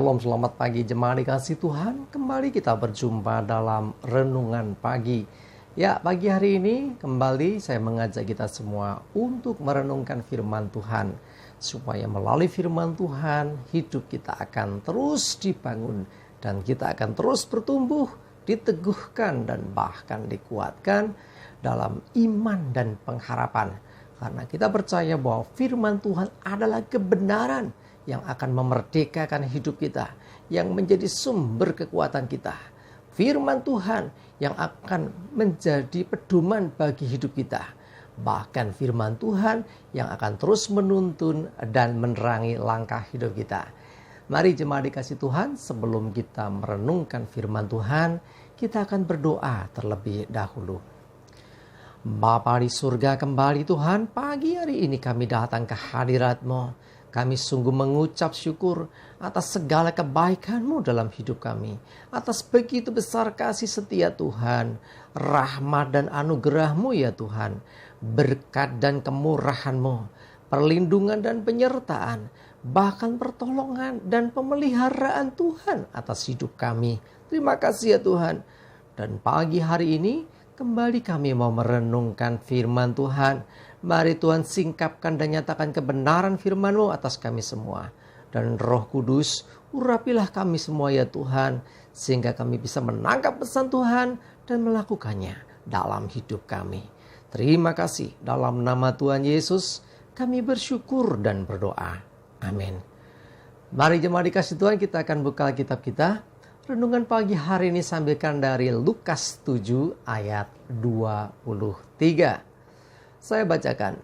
Shalom, selamat pagi jemaat dikasih Tuhan. Kembali kita berjumpa dalam renungan pagi. Ya, pagi hari ini kembali saya mengajak kita semua untuk merenungkan firman Tuhan. Supaya melalui firman Tuhan, hidup kita akan terus dibangun. Dan kita akan terus bertumbuh, diteguhkan dan bahkan dikuatkan dalam iman dan pengharapan. Karena kita percaya bahwa firman Tuhan adalah kebenaran yang akan memerdekakan hidup kita, yang menjadi sumber kekuatan kita. Firman Tuhan yang akan menjadi pedoman bagi hidup kita. Bahkan firman Tuhan yang akan terus menuntun dan menerangi langkah hidup kita. Mari jemaat dikasih Tuhan, sebelum kita merenungkan firman Tuhan, kita akan berdoa terlebih dahulu. Bapa di surga, kembali Tuhan, pagi hari ini kami datang ke hadirat-Mu. Kami sungguh mengucap syukur atas segala kebaikan-Mu dalam hidup kami. Atas begitu besar kasih setia Tuhan, rahmat dan anugerah-Mu ya Tuhan. Berkat dan kemurahan-Mu, perlindungan dan penyertaan, bahkan pertolongan dan pemeliharaan Tuhan atas hidup kami. Terima kasih ya Tuhan. Dan pagi hari ini kembali kami mau merenungkan firman Tuhan. Mari Tuhan singkapkan dan nyatakan kebenaran firman-Mu atas kami semua. Dan Roh Kudus, urapilah kami semua ya Tuhan, sehingga kami bisa menangkap pesan Tuhan dan melakukannya dalam hidup kami. Terima kasih, dalam nama Tuhan Yesus kami bersyukur dan berdoa. Amin. Mari jemaat dikasih Tuhan, kita akan buka kitab kita. Renungan pagi hari ini sambilkan dari Lukas 7 ayat 23. Saya bacakan.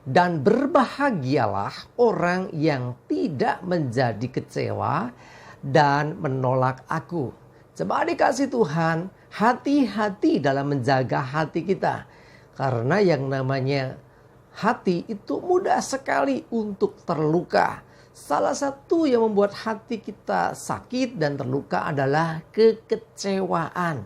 Dan berbahagialah orang yang tidak menjadi kecewa dan menolak aku. Jemaat dikasih Tuhan, hati-hati dalam menjaga hati kita. Karena yang namanya hati itu mudah sekali untuk terluka. Salah satu yang membuat hati kita sakit dan terluka adalah kekecewaan.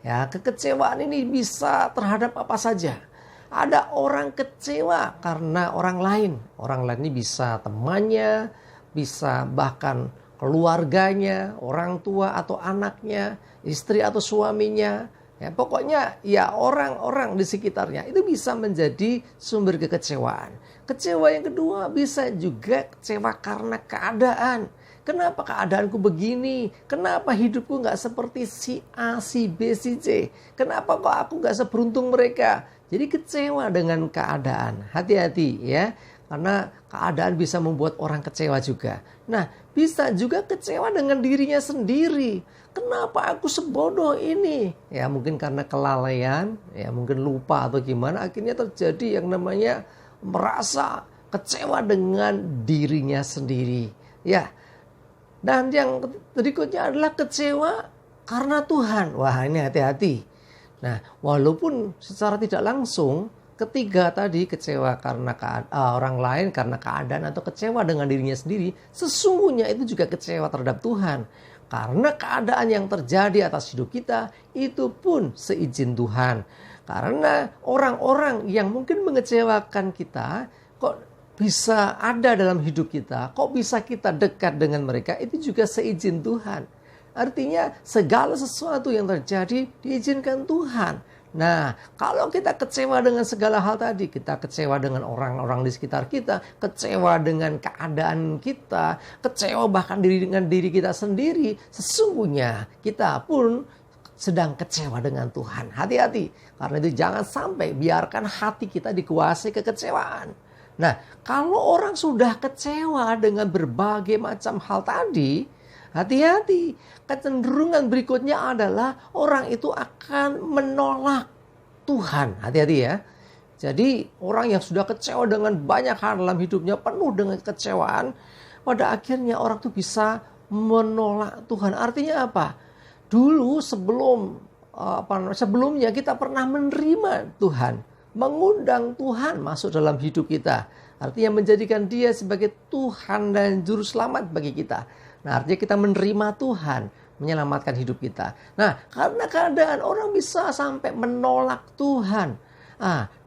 Ya, kekecewaan ini bisa terhadap apa saja. Ada orang kecewa karena orang lain. Orang lain ini bisa temannya, bisa bahkan keluarganya, orang tua atau anaknya, istri atau suaminya. Ya, pokoknya ya orang-orang di sekitarnya itu bisa menjadi sumber kekecewaan. Kecewa yang kedua bisa juga kecewa karena keadaan. Kenapa keadaanku begini? Kenapa hidupku gak seperti si A, si B, si C? Kenapa kok aku gak seberuntung mereka? Jadi kecewa dengan keadaan. Hati-hati ya. Karena keadaan bisa membuat orang kecewa juga. Nah, bisa juga kecewa dengan dirinya sendiri. Kenapa aku sebodoh ini? Ya mungkin karena kelalaian, ya mungkin lupa atau gimana. Akhirnya terjadi yang namanya merasa kecewa dengan dirinya sendiri. Ya. Dan yang berikutnya adalah kecewa karena Tuhan. Wah, ini hati-hati. Nah, walaupun secara tidak langsung ketiga tadi kecewa karena orang lain, karena keadaan atau kecewa dengan dirinya sendiri, sesungguhnya itu juga kecewa terhadap Tuhan. Karena keadaan yang terjadi atas hidup kita itu pun seizin Tuhan. Karena orang-orang yang mungkin mengecewakan kita kok bisa ada dalam hidup kita, kok bisa kita dekat dengan mereka, itu juga seizin Tuhan. Artinya segala sesuatu yang terjadi diizinkan Tuhan. Nah, kalau kita kecewa dengan segala hal tadi, kita kecewa dengan orang-orang di sekitar kita, kecewa dengan keadaan kita, kecewa bahkan dengan diri kita sendiri, sesungguhnya kita pun sedang kecewa dengan Tuhan. Hati-hati, karena itu jangan sampai biarkan hati kita dikuasai kekecewaan. Nah, kalau orang sudah kecewa dengan berbagai macam hal tadi, hati-hati, kecenderungan berikutnya adalah orang itu akan menolak Tuhan. Hati-hati ya. Jadi orang yang sudah kecewa dengan banyak hal dalam hidupnya, penuh dengan kekecewaan, pada akhirnya orang itu bisa menolak Tuhan. Artinya apa? Dulu sebelumnya kita pernah menerima Tuhan, mengundang Tuhan masuk dalam hidup kita. Artinya menjadikan Dia sebagai Tuhan dan Juru Selamat bagi kita. Nah, artinya kita menerima Tuhan menyelamatkan hidup kita. Nah, karena keadaan orang bisa sampai menolak Tuhan.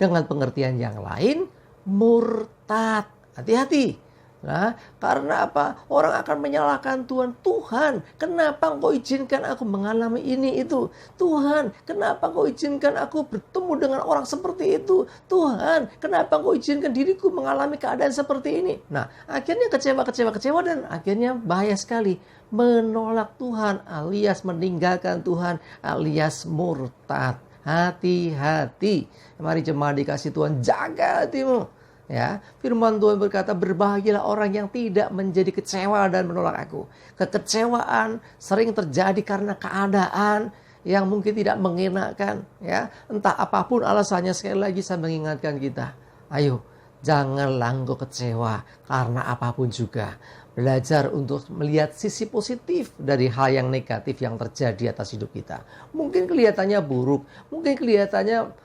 Dengan pengertian yang lain, murtad. Hati-hati. Nah, karena apa? Orang akan menyalahkan Tuhan. Tuhan, kenapa Engkau izinkan aku mengalami ini itu? Tuhan, kenapa Engkau izinkan aku bertemu dengan orang seperti itu? Tuhan, kenapa Engkau izinkan diriku mengalami keadaan seperti ini? Nah, akhirnya kecewa dan akhirnya bahaya sekali. Menolak Tuhan alias meninggalkan Tuhan alias murtad. Hati-hati. Mari jemaat dikasih Tuhan, jaga hatimu. Ya, firman Tuhan berkata, berbahagialah orang yang tidak menjadi kecewa dan menolak aku. Kekecewaan sering terjadi karena keadaan yang mungkin tidak mengenakan, ya. Entah apapun alasannya, sekali lagi saya mengingatkan kita, ayo janganlah engkau kecewa karena apapun juga. Belajar untuk melihat sisi positif dari hal yang negatif yang terjadi atas hidup kita. Mungkin kelihatannya buruk, mungkin kelihatannya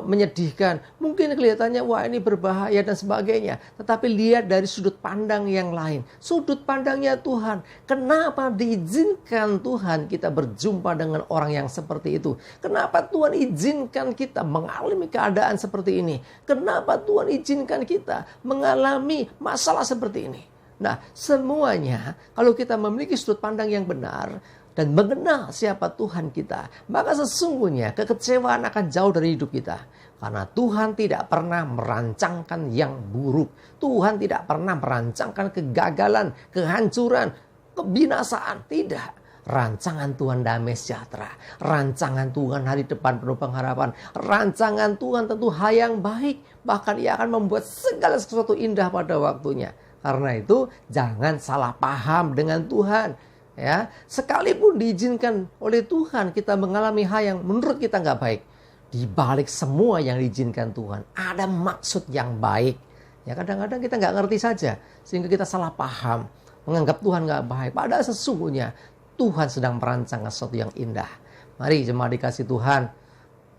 menyedihkan, mungkin kelihatannya wah ini berbahaya dan sebagainya. Tetapi lihat dari sudut pandang yang lain, sudut pandangnya Tuhan. Kenapa diizinkan Tuhan kita berjumpa dengan orang yang seperti itu? Kenapa Tuhan izinkan kita mengalami keadaan seperti ini? Kenapa Tuhan izinkan kita mengalami masalah seperti ini? Nah, semuanya kalau kita memiliki sudut pandang yang benar dan mengenal siapa Tuhan kita, maka sesungguhnya kekecewaan akan jauh dari hidup kita. Karena Tuhan tidak pernah merancangkan yang buruk. Tuhan tidak pernah merancangkan kegagalan, kehancuran, kebinasaan. Tidak. Rancangan Tuhan damai sejahtera. Rancangan Tuhan hari depan penuh pengharapan. Rancangan Tuhan tentu hal yang baik. Bahkan Ia akan membuat segala sesuatu indah pada waktunya. Karena itu jangan salah paham dengan Tuhan. Ya, sekalipun diizinkan oleh Tuhan kita mengalami hal yang menurut kita nggak baik, di balik semua yang diizinkan Tuhan ada maksud yang baik. Ya, kadang-kadang kita nggak ngerti saja sehingga kita salah paham, menganggap Tuhan nggak baik. Padahal sesungguhnya Tuhan sedang merancang sesuatu yang indah. Mari jemaat dikasih Tuhan,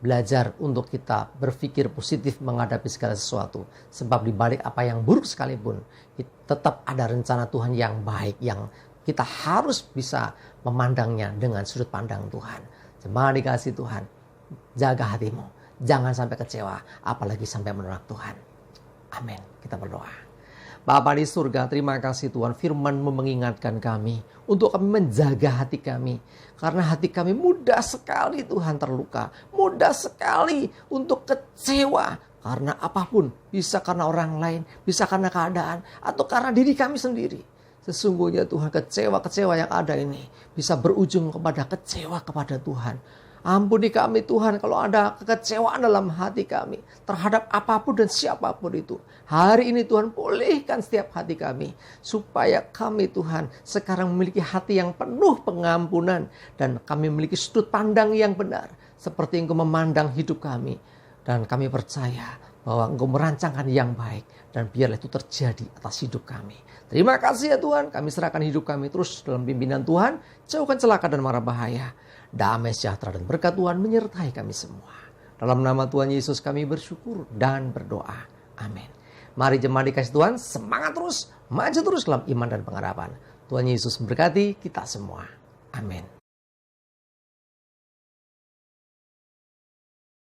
belajar untuk kita berpikir positif menghadapi segala sesuatu. Sebab di balik apa yang buruk sekalipun, tetap ada rencana Tuhan yang baik, yang kita harus bisa memandangnya dengan sudut pandang Tuhan. Jemaat dikasih Tuhan, jaga hatimu. Jangan sampai kecewa, apalagi sampai menolak Tuhan. Amin. Kita berdoa. Bapa di surga, terima kasih Tuhan, firman-Mu mengingatkan kami untuk kami menjaga hati kami. Karena hati kami mudah sekali Tuhan terluka. Mudah sekali untuk kecewa. Karena apapun, bisa karena orang lain, bisa karena keadaan, atau karena diri kami sendiri. Sesungguhnya Tuhan, kecewa-kecewa yang ada ini bisa berujung kepada kecewa kepada Tuhan. Ampuni kami Tuhan kalau ada kekecewaan dalam hati kami terhadap apapun dan siapapun itu. Hari ini Tuhan, pulihkan setiap hati kami. Supaya kami Tuhan sekarang memiliki hati yang penuh pengampunan. Dan kami memiliki sudut pandang yang benar. Seperti Engkau memandang hidup kami. Dan kami percaya bahwa Engkau merancangkan yang baik. Dan biarlah itu terjadi atas hidup kami. Terima kasih ya Tuhan, kami serahkan hidup kami terus dalam pimpinan Tuhan. Jauhkan celaka dan mara bahaya. Damai sejahtera dan berkat Tuhan menyertai kami semua. Dalam nama Tuhan Yesus kami bersyukur dan berdoa. Amin. Mari jemaat dikasih Tuhan, semangat terus, maju terus dalam iman dan pengharapan. Tuhan Yesus memberkati kita semua. Amin.